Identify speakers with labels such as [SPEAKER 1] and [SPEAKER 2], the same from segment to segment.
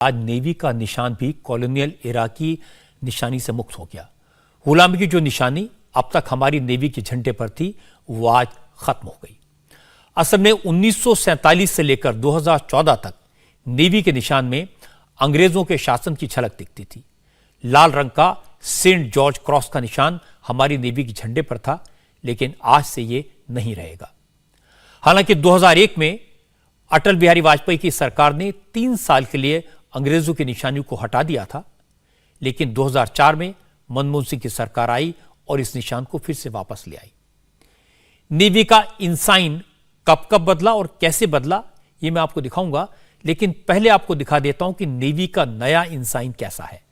[SPEAKER 1] आज नेवी का निशान भी कॉलोनियल एरा की निशानी से मुक्त हो गया। गुलामी की जो निशानी अब तक हमारी नेवी के झंडे पर थी वो आज खत्म हो गई। असल में 1947 से लेकर 2014 तक नेवी के निशान में अंग्रेजों के शासन की झलक दिखती थी। लाल रंग का सेंट जॉर्ज क्रॉस का निशान हमारी नेवी के झंडे पर था, लेकिन आज से ये नहीं रहेगा। हालांकि 2001 में अटल बिहारी वाजपेयी की सरकार ने 3 साल के लिए अंग्रेजों की निशानी को हटा दिया था, लेकिन 2004 में मनमोहन सिंह की सरकार आई और इस निशान को फिर से वापस ले आई। नेवी का इंसाइन कब कब बदला और कैसे बदला ये मैं आपको दिखाऊंगा, लेकिन पहले आपको दिखा देता हूं कि नेवी का नया इंसाइन कैसा है।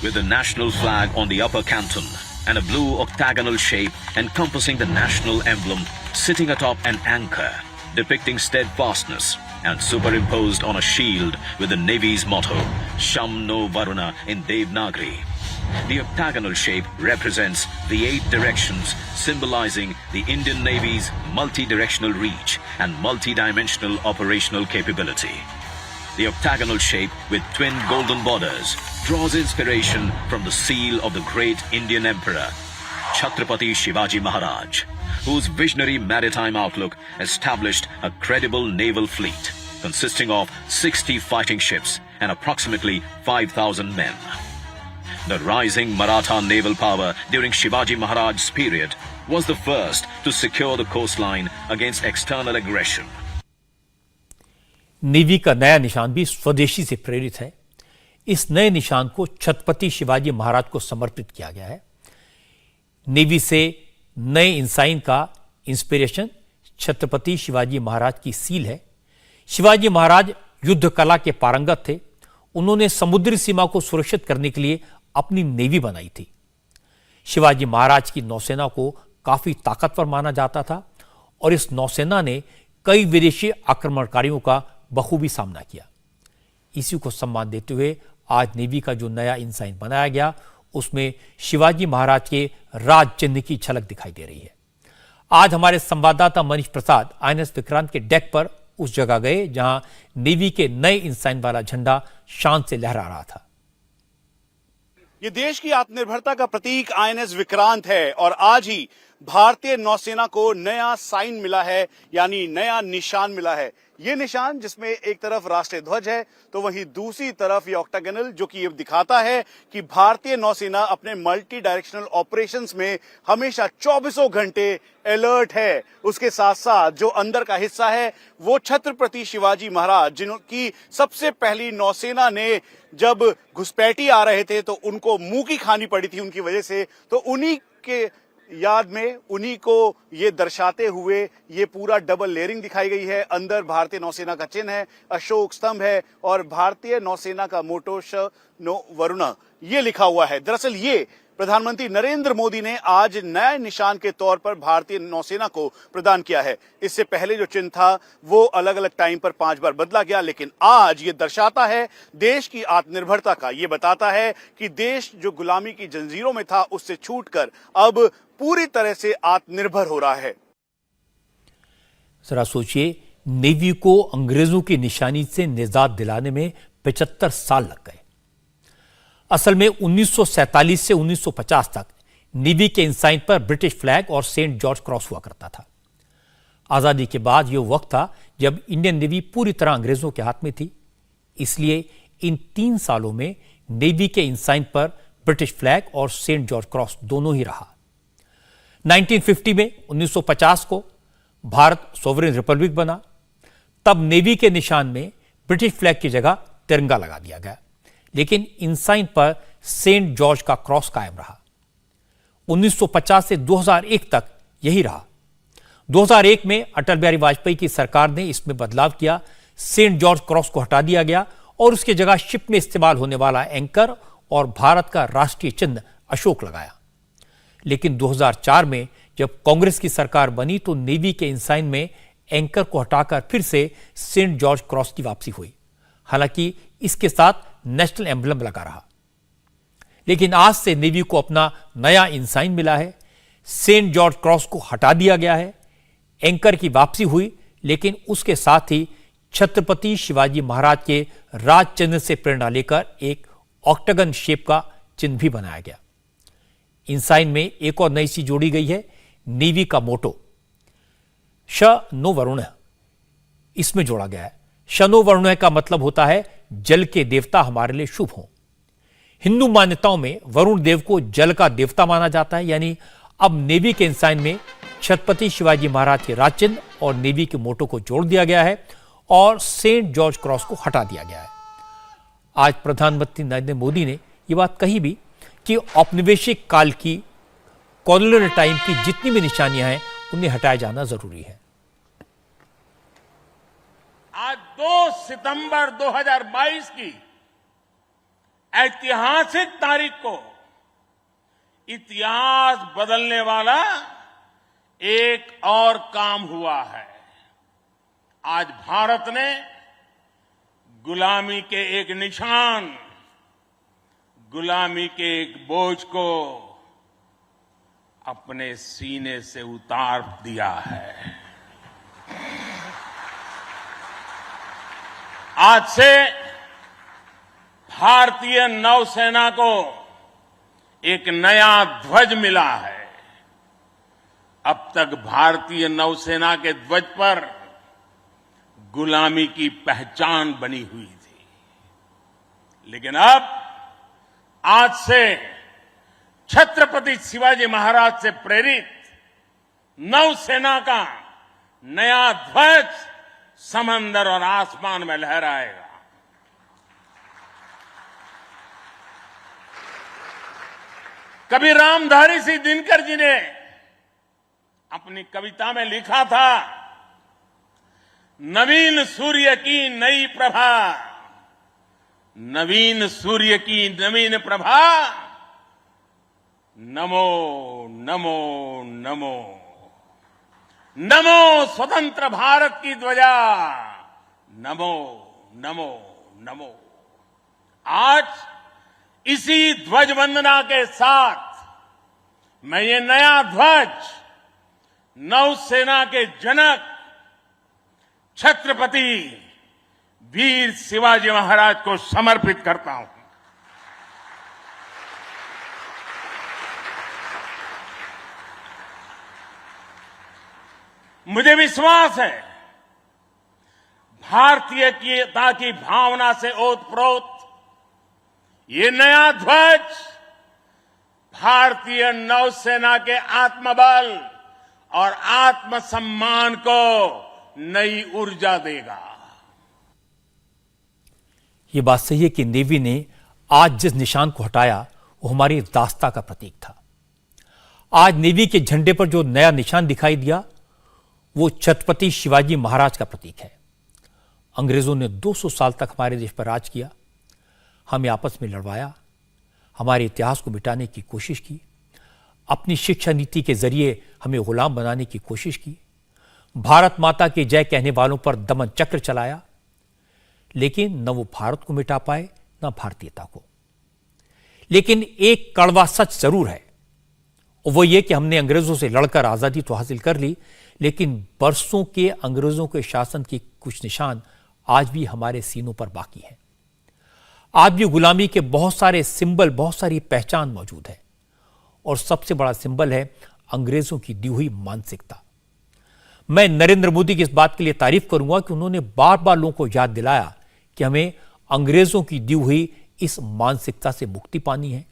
[SPEAKER 2] With the national flag on the upper canton and a blue octagonal shape encompassing the national emblem sitting atop an anchor depicting steadfastness and superimposed on a shield with the Navy's motto, Sham no Varuna in Devanagari. The octagonal shape represents the 8 directions, symbolizing the Indian Navy's multi-directional reach and multi-dimensional operational capability. The octagonal shape with twin golden borders draws inspiration from the seal of the great Indian Emperor, Chhatrapati Shivaji Maharaj, whose visionary maritime outlook established a credible naval fleet consisting of 60 fighting ships and approximately 5,000 men. The rising Maratha naval power during Shivaji Maharaj's period was the first to secure the coastline against external aggression.
[SPEAKER 1] Navy का नया निशान भी स्वदेशी से प्रेरित है। इस नए निशान को छत्रपति शिवाजी महाराज को समर्पित किया गया है। नेवी से नए इंसाइन का इंस्पिरेशन छत्रपति शिवाजी महाराज की सील है। शिवाजी महाराज युद्ध कला के पारंगत थे। उन्होंने समुद्री सीमा को सुरक्षित करने के लिए अपनी नेवी बनाई थी। शिवाजी महाराज की नौसेना को काफी ताकतवर माना जाता था और इस नौसेना ने कई विदेशी आक्रमणकारियों का बखूबी सामना किया। इसी को सम्मान देते हुए आज नेवी का जो नया इंसाइन बनाया गया उसमें शिवाजी महाराज के राज चिन्ह की झलक दिखाई दे रही है। आज हमारे संवाददाता मनीष प्रसाद आईएनएस विक्रांत के डेक पर उस जगह गए जहां नेवी के नए इंसाइन वाला झंडा शान से लहरा रहा था।
[SPEAKER 3] ये देश की आत्मनिर्भरता का प्रतीक आईएनएस विक्रांत है और आज ही भारतीय नौसेना को नया साइन मिला है, यानी नया निशान मिला है। ये निशान जिसमें एक तरफ राष्ट्रीय ध्वज है तो वहीं दूसरी तरफ ये ऑक्टागोनल, जो कि ये दिखाता है कि भारतीय नौसेना अपने मल्टी डायरेक्शनल ऑपरेशंस में हमेशा 24 घंटे अलर्ट है। उसके साथ साथ जो अंदर का हिस्सा है वो छत्रपति शिवाजी महाराज, जिनकी सबसे पहली नौसेना ने जब घुसपैठी आ रहे थे तो उनको मुंह की खानी पड़ी थी उनकी वजह से, तो उन्हीं के याद में उन्हीं को ये दर्शाते हुए ये पूरा डबल लेयरिंग दिखाई गई है। अंदर भारतीय नौसेना का चिन्ह है, अशोक स्तंभ है और भारतीय नौसेना का मोटो श नो वरुणा ये लिखा हुआ है। दरअसल ये प्रधानमंत्री नरेंद्र मोदी ने आज नए निशान के तौर पर भारतीय नौसेना को प्रदान किया है। इससे पहले जो चिन्ह था वो अलग अलग टाइम पर 5 बार बदला गया, लेकिन आज ये दर्शाता है देश की आत्मनिर्भरता का। ये बताता है कि देश जो गुलामी की जंजीरों में था उससे छूटकर अब पूरी तरह से आत्मनिर्भर हो रहा है।
[SPEAKER 1] जरा सोचिए, नेवी को अंग्रेजों की निशानी से निजात दिलाने में 75 साल लग गए। असल में 1947 से 1950 तक नेवी के इंसाइन पर ब्रिटिश फ्लैग और सेंट जॉर्ज क्रॉस हुआ करता था। आजादी के बाद यह वक्त था जब इंडियन नेवी पूरी तरह अंग्रेजों के हाथ में थी, इसलिए इन 3 सालों में नेवी के इंसाइन पर ब्रिटिश फ्लैग और सेंट जॉर्ज क्रॉस दोनों ही रहा। 1950 में 1950 को भारत सॉवरेन रिपब्लिक बना, तब नेवी के निशान में ब्रिटिश फ्लैग की जगह तिरंगा लगा दिया गया, लेकिन इंसाइन पर सेंट जॉर्ज का क्रॉस कायम रहा। 1950 से 2001 तक यही रहा। 2001 में अटल बिहारी वाजपेयी की सरकार ने इसमें बदलाव किया, सेंट जॉर्ज क्रॉस को हटा दिया गया और उसकी जगह शिप में इस्तेमाल होने वाला एंकर और भारत का राष्ट्रीय चिन्ह अशोक लगाया। लेकिन 2004 में जब कांग्रेस की सरकार बनी तो नेवी के इंसाइन में एंकर को हटाकर फिर से सेंट जॉर्ज क्रॉस की वापसी हुई। हालांकि इसके साथ नेशनल एम्बलम लगा रहा, लेकिन आज से नेवी को अपना नया इंसाइन मिला है। सेंट जॉर्ज क्रॉस को हटा दिया गया है, एंकर की वापसी हुई, लेकिन उसके साथ ही छत्रपति शिवाजी महाराज के राज चिन्ह से प्रेरणा लेकर एक ऑक्टागन शेप का चिन्ह भी बनाया गया। इन साइन में एक और नई चीज जोड़ी गई है, नेवी का मोटो श नो वरुण इसमें जोड़ा गया है। शनो वरुण का मतलब होता है जल के देवता हमारे लिए शुभ हों। हिंदू मान्यताओं में वरुण देव को जल का देवता माना जाता है, यानी अब नेवी के इंसाइन में छत्रपति शिवाजी महाराज के राज चिन्ह और नेवी के मोटो को जोड़ दिया गया है और सेंट जॉर्ज क्रॉस को हटा दिया गया है। आज प्रधानमंत्री नरेंद्र मोदी ने यह बात कही भी कि औपनिवेशिक काल की कॉलोनियल टाइम की जितनी भी निशानियां हैं उन्हें हटाया जाना जरूरी है।
[SPEAKER 4] आज 2 सितंबर 2022 की ऐतिहासिक तारीख को इतिहास बदलने वाला एक और काम हुआ है। आज भारत ने गुलामी के एक निशान, गुलामी के एक बोझ को अपने सीने से उतार दिया है। आज से भारतीय नौसेना को एक नया ध्वज मिला है। अब तक भारतीय नौसेना के ध्वज पर गुलामी की पहचान बनी हुई थी, लेकिन अब आज से छत्रपति शिवाजी महाराज से प्रेरित नौसेना का नया ध्वज समंदर और आसमान में लहराएगा। कभी रामधारी सिंह दिनकर जी ने अपनी कविता में लिखा था, नवीन सूर्य की नई प्रभा, नवीन सूर्य की नवीन प्रभा, नमो नमो नमो, नमो स्वतंत्र भारत की ध्वजा, नमो नमो नमो। आज इसी ध्वज वंदना के साथ मैं ये नया ध्वज नौसेना के जनक छत्रपति वीर शिवाजी महाराज को समर्पित करता हूं। मुझे विश्वास है भारतीयता की भावना से ओतप्रोत ये नया ध्वज भारतीय नौसेना के आत्मबल और आत्मसम्मान को नई ऊर्जा देगा।
[SPEAKER 1] ये बात सही है कि नेवी ने आज जिस निशान को हटाया वो हमारी दास्ता का प्रतीक था। आज नेवी के झंडे पर जो नया निशान दिखाई दिया वो छत्रपति शिवाजी महाराज का प्रतीक है। अंग्रेजों ने 200 साल तक हमारे देश पर राज किया, हमें आपस में लड़वाया, हमारे इतिहास को मिटाने की कोशिश की, अपनी शिक्षा नीति के जरिए हमें गुलाम बनाने की कोशिश की, भारत माता की जय कहने वालों पर दमन चक्र चलाया, लेकिन न वो भारत को मिटा पाए न भारतीयता को। लेकिन एक कड़वा सच जरूर है, वो ये कि हमने अंग्रेजों से लड़कर आजादी तो हासिल कर ली, लेकिन बरसों के अंग्रेजों के शासन के कुछ निशान आज भी हमारे सीनों पर बाकी हैं। आज भी गुलामी के बहुत सारे सिंबल, बहुत सारी पहचान मौजूद है, और सबसे बड़ा सिंबल है अंग्रेजों की दी हुई मानसिकता। मैं नरेंद्र मोदी की इस बात के लिए तारीफ करूंगा कि उन्होंने बार बार लोगों को याद दिलाया कि हमें अंग्रेजों की दी हुई इस मानसिकता से मुक्ति पानी है।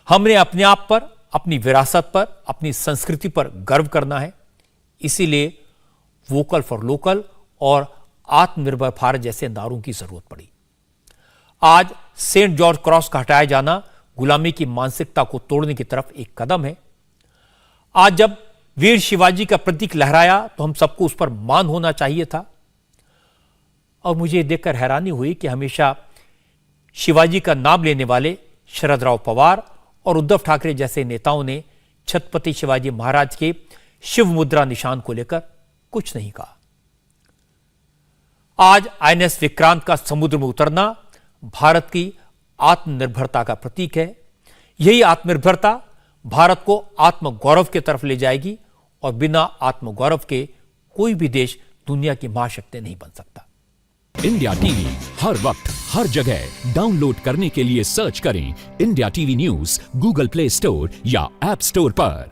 [SPEAKER 1] हमने अपने आप पर, अपनी विरासत पर, अपनी संस्कृति पर गर्व करना है। इसीलिए वोकल फॉर लोकल और आत्मनिर्भर भारत जैसे नारों की जरूरत पड़ी। आज सेंट जॉर्ज क्रॉस का हटाया जाना गुलामी की मानसिकता को तोड़ने की तरफ एक कदम है। आज जब वीर शिवाजी का प्रतीक लहराया तो हम सबको उस पर मान होना चाहिए था, और मुझे देखकर हैरानी हुई कि हमेशा शिवाजी का नाम लेने वाले शरद राव पवार और उद्धव ठाकरे जैसे नेताओं ने छत्रपति शिवाजी महाराज के शिव मुद्रा निशान को लेकर कुछ नहीं कहा। आज आईएनएस विक्रांत का समुद्र में उतरना भारत की आत्मनिर्भरता का प्रतीक है। यही आत्मनिर्भरता भारत को आत्मगौरव की तरफ ले जाएगी, और बिना आत्मगौरव के कोई भी देश दुनिया की महाशक्ति नहीं बन सकता।
[SPEAKER 5] इंडिया टीवी हर वक्त हर जगह डाउनलोड करने के लिए सर्च करें India TV news Google play store या ऐप स्टोर पर।